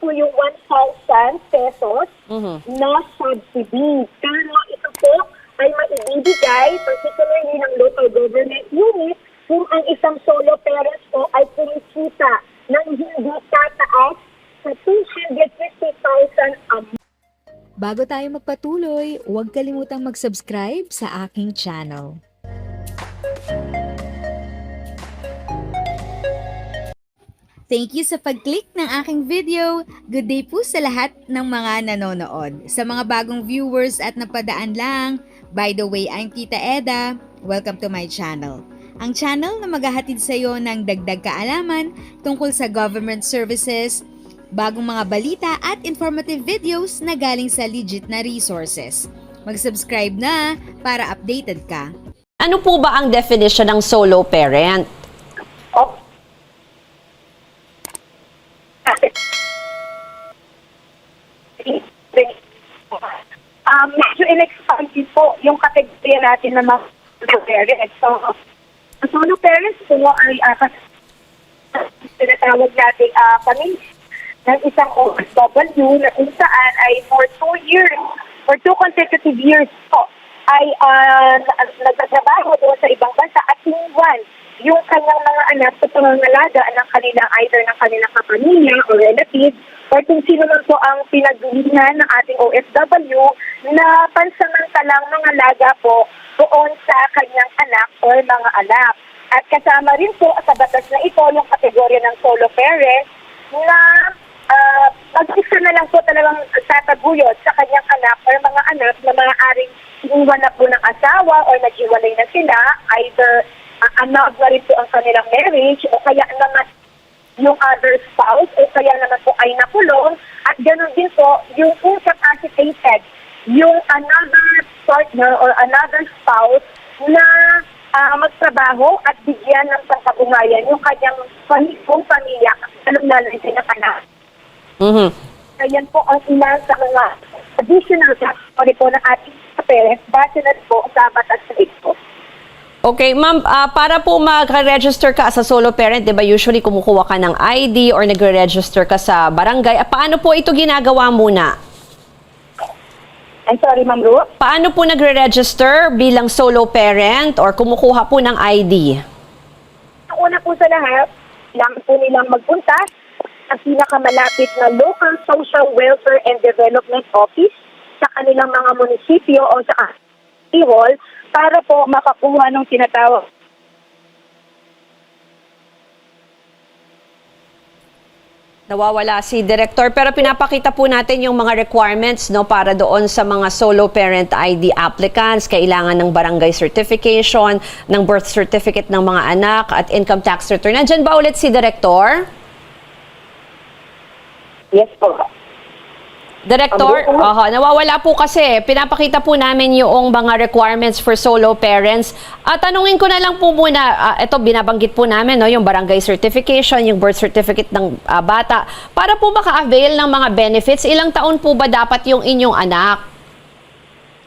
po yung 1,000 pesos na subsidy. Pero ito po ay maibibigay particularly ng local government unit kung ang isang solo parents po ay kumikita ng hindi tataas sa 250,000 a month. Bago tayo magpatuloy, huwag kalimutang mag-subscribe sa aking channel. Thank you sa pag-click ng aking video. Good day po sa lahat ng mga nanonood. Sa mga bagong viewers at napadaan lang, by the way, I'm Tita Eda. Welcome to my channel. Ang channel na maghahatid sa iyo ng dagdag kaalaman tungkol sa government services, bagong mga balita at informative videos na galing sa legit na resources. Mag-subscribe na para updated ka. Ano po ba ang definition ng solo parent? Medyo in-expand po yung kategorya natin ng mga solo parents. So, ang solo parents po ay tinatawag natin pamilya ng isang OFW na kung saan ay for 2 years, for 2 consecutive years po, ay nagtatrabaho doon sa ibang bansa at iniwan yung kanyang mga anak sa pangangalaga ng kanilang either ng kanilang kapamilya o relatives or kung sino man po ang pinagdulihan ng ating OFW na pansamantalang mga laga po doon sa kanyang anak or mga anak. At kasama rin po sa batas na ito yung kategorya ng solo parent na mag-isa na lang po talagang tataguyod sa kanyang anak or mga anak na maaaring iniwan na po ng asawa or naghiwalay na sila, either annulled na rin po ang kanilang marriage o kaya naman yung other spouse o kaya naman po ay nakulong at ganoon din po yung incapacitated, yung another partner or another spouse na magtrabaho at bigyan ng pangkabuhayan yung kanyang pamilya, lalo rin sa anak. Ayan po ang ilan sa mga additional category po ng ating parents base na po sa batas na ito. Okay, ma'am, para po mag-register ka sa solo parent, di ba usually kumukuha ka ng ID or nagre-register ka sa barangay. Paano po ito ginagawa muna? I'm sorry, Ma'am Ru? Paano po nagre-register bilang solo parent or kumukuha po ng ID? Ang una po sa lahat, kailangan po nilang magpunta sa pinakamalapit na local social welfare and development office sa kanilang mga munisipyo o sa hall para po makakuha ng tinatawag. Nawawala si Director, pero pinapakita po natin yung mga requirements no para doon sa mga solo parent ID applicants. Kailangan ng barangay certification, ng birth certificate ng mga anak at income tax return. Nandyan ba ulit si Director? Yes po. Director, nawawala po kasi. Pinapakita po namin yung mga requirements for solo parents. Tanungin ko na lang po muna, ito binabanggit po namin, no, yung barangay certification, yung birth certificate ng bata. Para po maka-avail ng mga benefits, ilang taon po ba dapat yung inyong anak?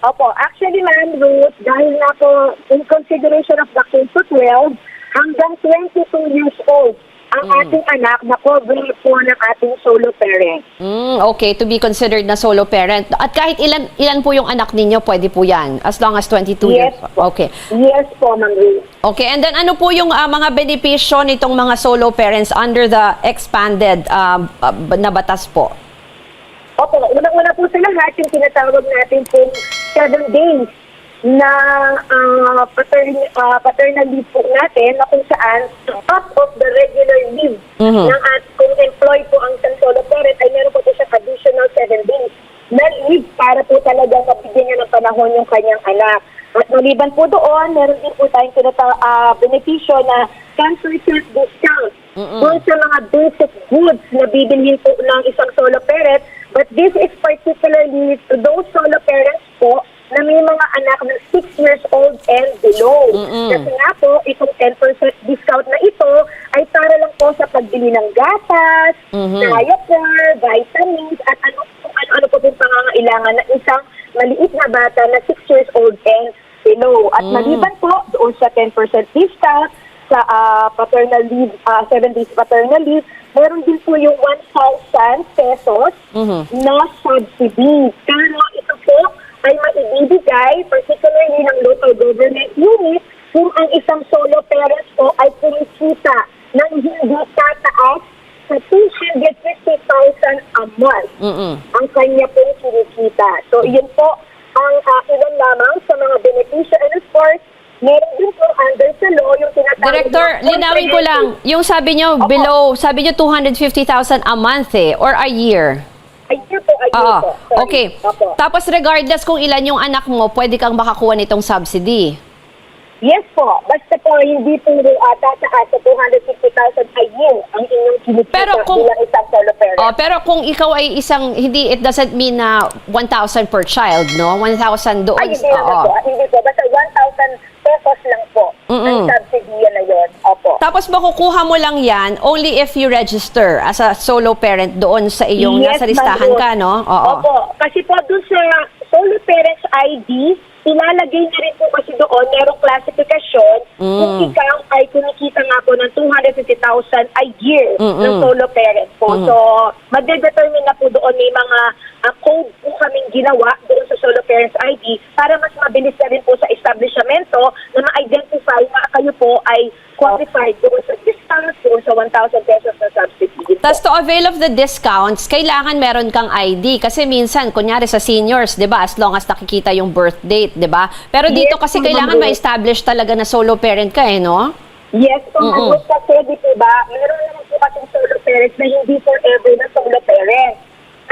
Opo, actually Ma'am Ruth, dahil na po in consideration of the K to 12, hanggang 22 years old ang ating anak na cover po ng ating solo parent. Okay, to be considered na solo parent. At kahit ilan po yung anak ninyo, pwede po yan. As long as 22 years. Okay. Yes po, Ma'am Ruth. Okay, and then ano po yung mga benepisyo nitong mga solo parents under the expanded na batas po? Opo, unang-una po sa lahat, yung tinatawag natin po 7 days na paternal leave po natin na kung saan top of the regular leave ng kung employed po ang isang solo parent ay meron po siya additional 7 days na leave para po talaga mabigyan niya ng panahon yung kanyang anak. At maliban po doon, meron din po tayong benepisyo na 10% discount doon sa mga basic goods na bibilhin po ng isang solo parent. But this is particularly to those solo parents po na may mga anak na 6 years old and below. Kasi nga po, itong 10% discount na ito ay para lang po sa pagbili ng gatas, diaper, vitamins, at ano po yung pangangailangan ng isang maliit na bata na 6 years old and below. At maliban po doon sa 10% discount sa paternal leave, 7 days paternal leave, meron din po yung 1,000 pesos na subsidy. Pero ito po ay maibibigay, particularly ng local government unit, kung ang isang solo parent po ay kumikita ng hindi tataas sa 250,000 a month. Ang kanya po kinikita. So, yun po ang ilan lamang sa mga beneficio. And of course, meron din po under sa law yung tinatawag. Director, linawin ko lang, yung sabi nyo below, sabi nyo 250,000 a month or a year? A year po, a year Oo. po. Sorry. Okay. Opo. Tapos regardless kung ilan yung anak mo, pwede kang makakuha nitong subsidy. Yes po. Basta po hindi po tataas sa 250,000 a year ang inyong kinikita Pero kung- bilang isang solo parent. Oh, pero kung ikaw ay isang, hindi, it doesn't mean na 1,000 per child, no? 1,000 doon. Ay, hindi naman Oo. po. Hindi po. Basta 1,000 pesos lang po ang subsidy na yun. Opo. Tapos makukuha mo lang yan only if you register as a solo parent doon sa iyong nasa listahan ma'am. ka, no? Oo. Opo. Kasi po doon sa solo parents ID, ilalagay na rin po kasi doon, merong classification kung ikaw ay kumikita nga po ng 250,000 a year ng solo parent po. So, magdedetermine na po doon may mga code po kaming ginawa doon sa solo parents ID para mas mabilis na rin po sa establishmento na ma-identify na kayo po ay qualified doon sa discount doon sa 1,000 pesos na subsidy. Tapos to avail of the discounts, kailangan meron kang ID. Kasi minsan, kunyari sa seniors, di ba, as long as nakikita yung birth date, di ba? Pero dito Yes, kasi ma'am. kailangan ma-establish talaga na solo parent ka, no? Yes, po, kasi di po ba, meron naman po kasing solo parents na hindi forever na solo parents.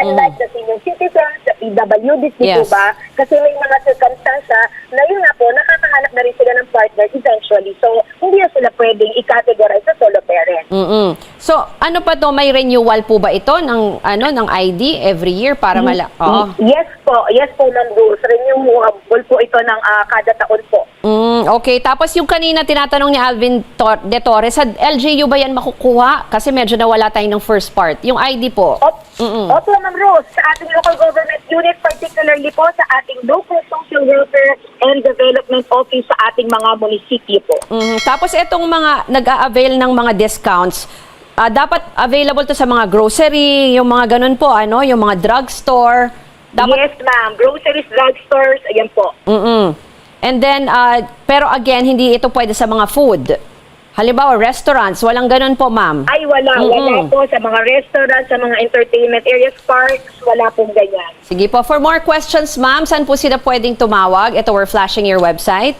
Unlike the senior citizens, the PWDs, di po Yes. ba? Kasi may mga circumstances na yun nga po, nakakahanap na rin sila ng partner eventually. So, hindi na sila pwedeng i-categorize sa solo parent. So, ano pa to? May renewal po ba ito ng ng ID every year para Oo. Yes po, Ma'am Rose. Renewable po ito ng kada taon po. Okay. Tapos yung kanina tinatanong ni Alvin De Torres, sa LGU ba yan makukuha? Kasi medyo nawala tayo ng first part. Yung ID po. Opo, Ma'am Rose, sa ating local government unit, particularly po sa ating local social welfare and development office sa ating mga munisipyo po. Tapos itong mga nag-a-avail ng mga discounts, dapat available to sa mga grocery, yung mga ganun po, yung mga drugstore. Yes, ma'am. Groceries, drugstores, ayan po. And then, pero again, hindi ito pwede sa mga food. Halimbawa, restaurants, walang ganun po, ma'am. Ay, wala po sa mga restaurants, sa mga entertainment areas, parks, wala pong ganyan. Sige po. For more questions, ma'am, saan po sila pwedeng tumawag? Ito, we're flashing your website.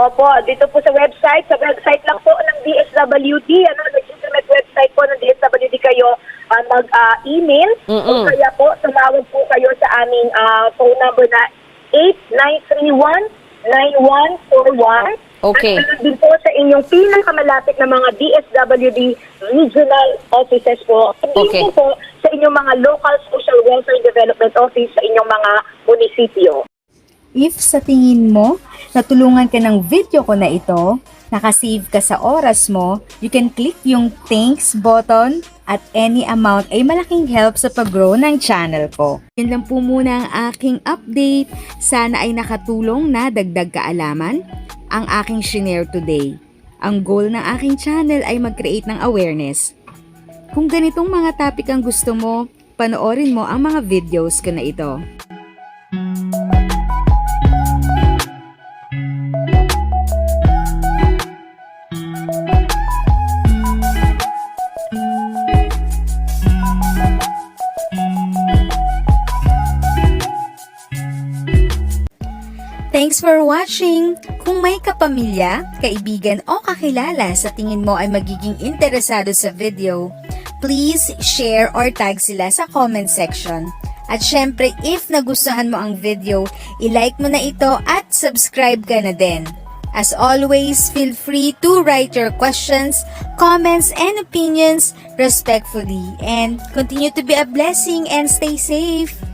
Opo, dito po sa website lang po ng DSWD, legitimate website po ng DSWD kayo mag-email. O kaya po, tumawag po kayo sa aming phone number na 8931-9141. Okay. At meron din po sa inyong pinakamalapit na mga DSWD regional offices po. Okay. Hindi po sa inyong mga local social welfare development office sa inyong mga munisipyo. If sa tingin mo, natulungan ka ng video ko na ito, nakasave ka sa oras mo, you can click yung thanks button at any amount ay malaking help sa pag-grow ng channel ko. Yun lang po muna ang aking update. Sana ay nakatulong na dagdag kaalaman ang aking shinare today. Ang goal ng aking channel ay mag-create ng awareness. Kung ganitong mga topic ang gusto mo, panoorin mo ang mga videos ko na ito. Thanks for watching! Kung may kapamilya, kaibigan o kakilala sa tingin mo ay magiging interesado sa video, please share or tag sila sa comment section. At syempre, if nagustuhan mo ang video, i-like mo na ito at subscribe ka na din. As always, feel free to write your questions, comments, and opinions respectfully. And continue to be a blessing and stay safe!